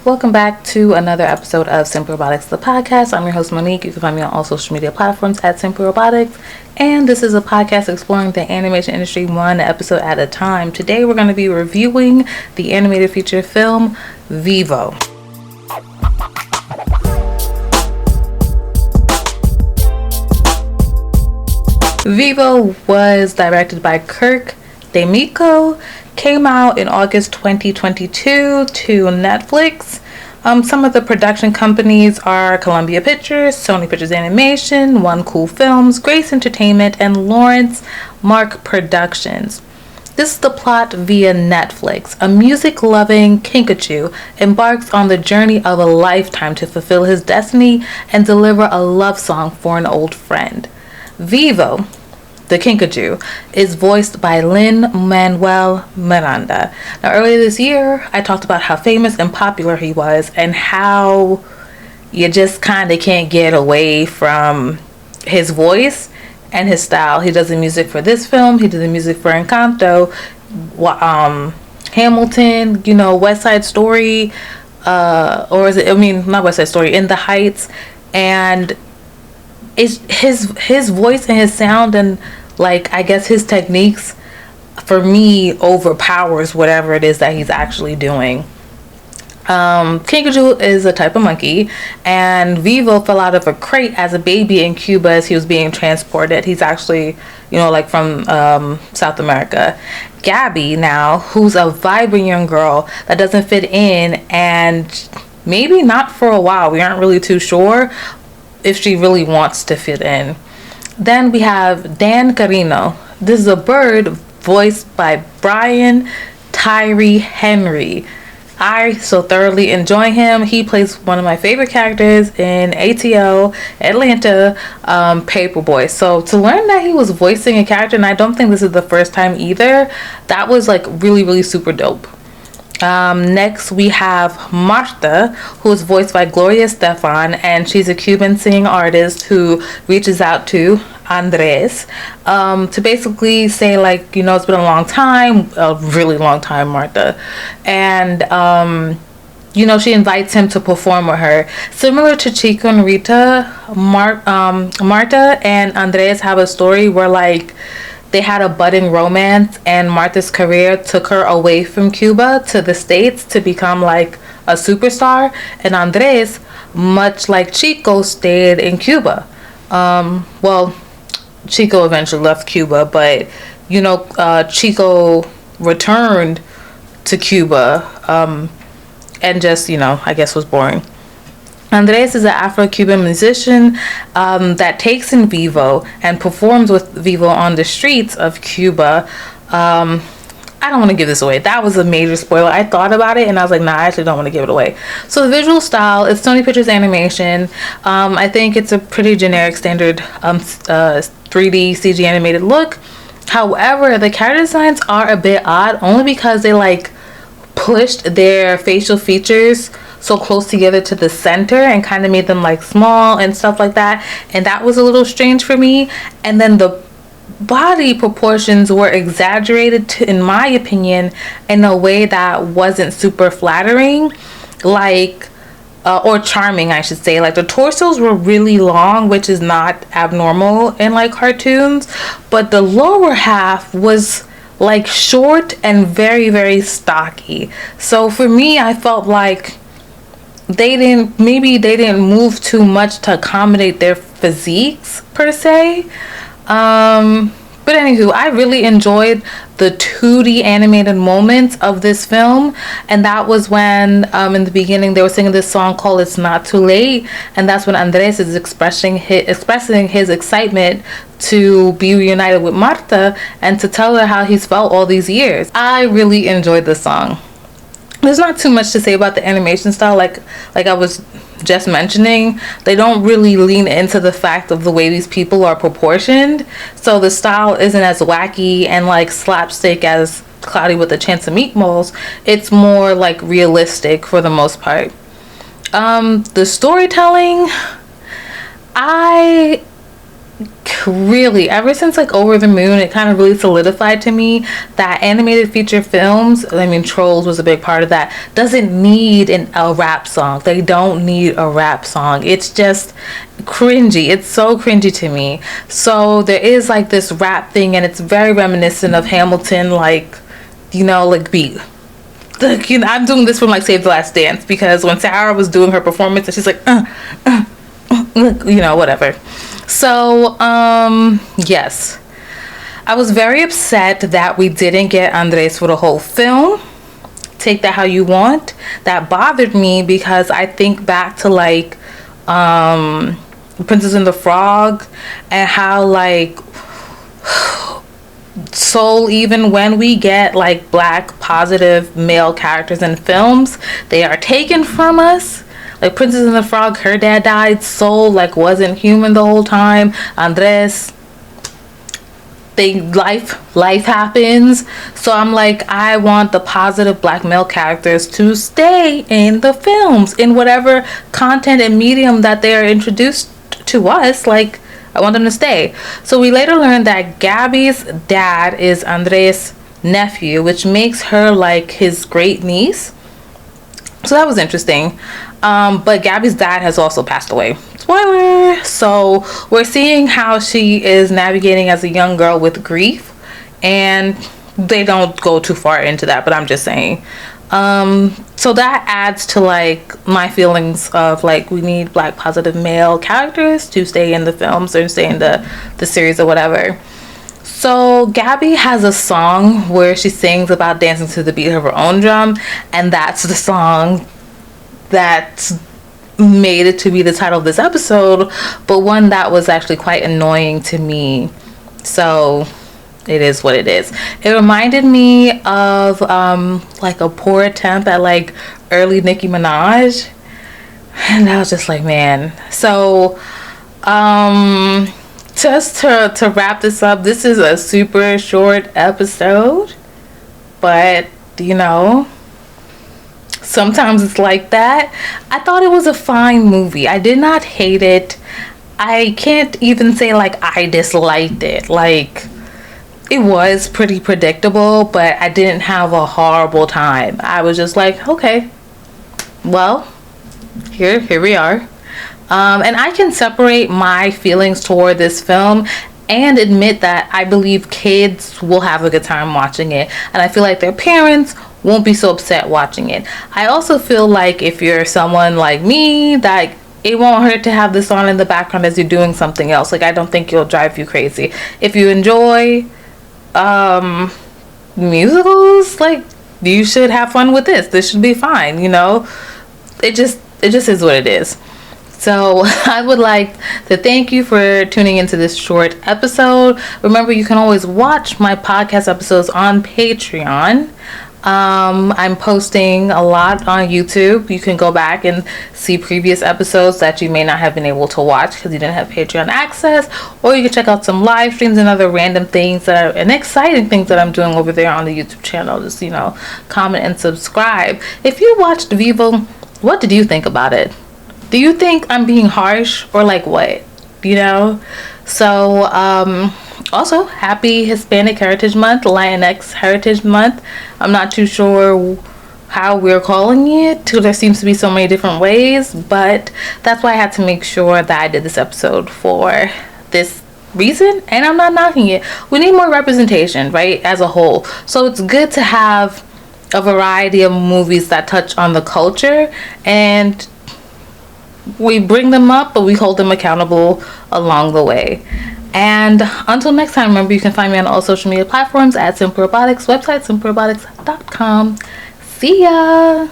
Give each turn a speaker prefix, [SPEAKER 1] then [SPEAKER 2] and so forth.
[SPEAKER 1] Welcome back to another episode of Simple Robotics, the podcast. I'm your host, Monique. You can find me on all social media platforms at Simple Robotics. And this is a podcast exploring the animation industry one episode at a time. Today, we're going to be reviewing the animated feature film, Vivo. Vivo was directed by Kirk D'Amico, came out in August 2022 to Netflix. Some of the production companies are Columbia Pictures, Sony Pictures Animation, One Cool Films, Grace Entertainment, and Lawrence Mark Productions. This is the plot via Netflix. A music-loving Kinkajou embarks on the journey of a lifetime to fulfill his destiny and deliver a love song for an old friend. Vivo, the Kinkajou, is voiced by Lin-Manuel Miranda. Now, earlier this year, I talked about how famous and popular he was and how you just kind of can't get away from his voice and his style. He does the music for this film. He did the music for Encanto, Hamilton, West Side Story, not West Side Story, In the Heights, and it's his voice and his sound and I guess his techniques for me overpowers whatever it is that he's actually doing. Kinkajou is a type of monkey, and Vivo fell out of a crate as a baby in Cuba as he was being transported. He's actually, from South America. Gabby now, who's a vibrant young girl that doesn't fit in, and maybe not for a while. We aren't really too sure if she really wants to fit in. Then we have Dan Carino. This is a bird voiced by Brian Tyree Henry. I so thoroughly enjoy him. He plays one of my favorite characters in ATL, Atlanta, Paperboy. So to learn that he was voicing a character, and I don't think this is the first time either, that was really, really super dope. Next we have Marta, who is voiced by Gloria Estefan, and she's a Cuban singing artist who reaches out to Andres to basically say it's been a long time, a really long time, Marta, and she invites him to perform with her. Similar to Chico and Rita, Marta and Andres have a story where they had a budding romance, and Martha's career took her away from Cuba to the States to become a superstar, and Andres, much like Chico, stayed in Cuba. Chico eventually left Cuba, but Chico returned to Cuba and just I guess was boring. Andres is an Afro-Cuban musician that takes in Vivo and performs with Vivo on the streets of Cuba. I don't want to give this away. That was a major spoiler. I thought about it and I was like, nah, I actually don't want to give it away. So the visual style is Sony Pictures Animation. I think it's a pretty generic standard 3D CG animated look. However, the character designs are a bit odd only because they pushed their facial features so close together to the center and kind of made them small and stuff like that, and that was a little strange for me. And then the body proportions were exaggerated in my opinion in a way that wasn't super flattering, or charming, I should say. The torsos were really long, which is not abnormal in cartoons, but the lower half was short and very, very stocky. So for me, I felt they didn't move too much to accommodate their physiques per se. But anywho, I really enjoyed the 2D animated moments of this film, and that was when in the beginning they were singing this song called It's Not Too Late, and that's when Andres is expressing his excitement to be reunited with Marta and to tell her how he's felt all these years. I really enjoyed the song. There's not too much to say about the animation style. Like I was just mentioning, they don't really lean into the fact of the way these people are proportioned. So the style isn't as wacky and slapstick as Cloudy with a Chance of Meatballs. It's more realistic for the most part. The storytelling, I really, ever since like Over the Moon, it kind of really solidified to me that animated feature films, I mean Trolls was a big part of that, doesn't need a rap song. They don't need a rap song. It's just cringy. It's so cringy to me. So there is like this rap thing, and it's very reminiscent of Hamilton, like, you know, like beat. Like, you know, I'm doing this from like Save the Last Dance, because when Sarah was doing her performance and she's like you know, whatever. So yes, I was very upset that we didn't get Andres for the whole film. Take that how you want. That bothered me, because I think back to like Princess and the Frog, and how like Soul, even when we get like black positive male characters in films, they are taken from us. Like Princess and the Frog, her dad died. Soul like wasn't human the whole time. Andres, life happens. So I'm like, I want the positive black male characters to stay in the films, in whatever content and medium that they are introduced to us. Like, I want them to stay. So we later learned that Gabby's dad is Andres' nephew, which makes her like his great niece. So that was interesting. But Gabby's dad has also passed away. Spoiler! So we're seeing how she is navigating as a young girl with grief. And they don't go too far into that, but I'm just saying. So that adds to like my feelings of like, we need black positive male characters to stay in the films or stay in the series or whatever. So Gabby has a song where she sings about dancing to the beat of her own drum, and that's the song that made it to be the title of this episode, but one that was actually quite annoying to me. So it is what it is. It reminded me of like a poor attempt at like early Nicki Minaj, and I was just like, man. So just to wrap this up, this is a super short episode, but you know, sometimes it's like that. I thought it was a fine movie. I did not hate it. I can't even say like I disliked it. Like, it was pretty predictable, but I didn't have a horrible time. I was just like, okay, well, here we are. And I can separate my feelings toward this film and admit that I believe kids will have a good time watching it, and I feel like their parents won't be so upset watching it. I also feel like if you're someone like me, that it won't hurt to have this on in the background as you're doing something else. Like, I don't think it'll drive you crazy. If you enjoy musicals, like, you should have fun with this should be fine, you know. It just is what it is. So I would like to thank you for tuning into this short episode. Remember, you can always watch my podcast episodes on Patreon. I'm posting a lot on YouTube. You can go back and see previous episodes that you may not have been able to watch because you didn't have Patreon access, or you can check out some live streams and other random things and exciting things that I'm doing over there on the YouTube channel. Just, you know, comment and subscribe. If you watched Vivo, what did you think about it? Do you think I'm being harsh, or like what? You know? So, also, happy Hispanic Heritage Month, Latinx Heritage Month. I'm not too sure how we're calling it. There seems to be so many different ways, but that's why I had to make sure that I did this episode for this reason, and I'm not knocking it. We need more representation, right, as a whole. So it's good to have a variety of movies that touch on the culture, and we bring them up, but we hold them accountable along the way. And until next time, remember, you can find me on all social media platforms at Simple Robotics, website simplerobotics.com. See ya!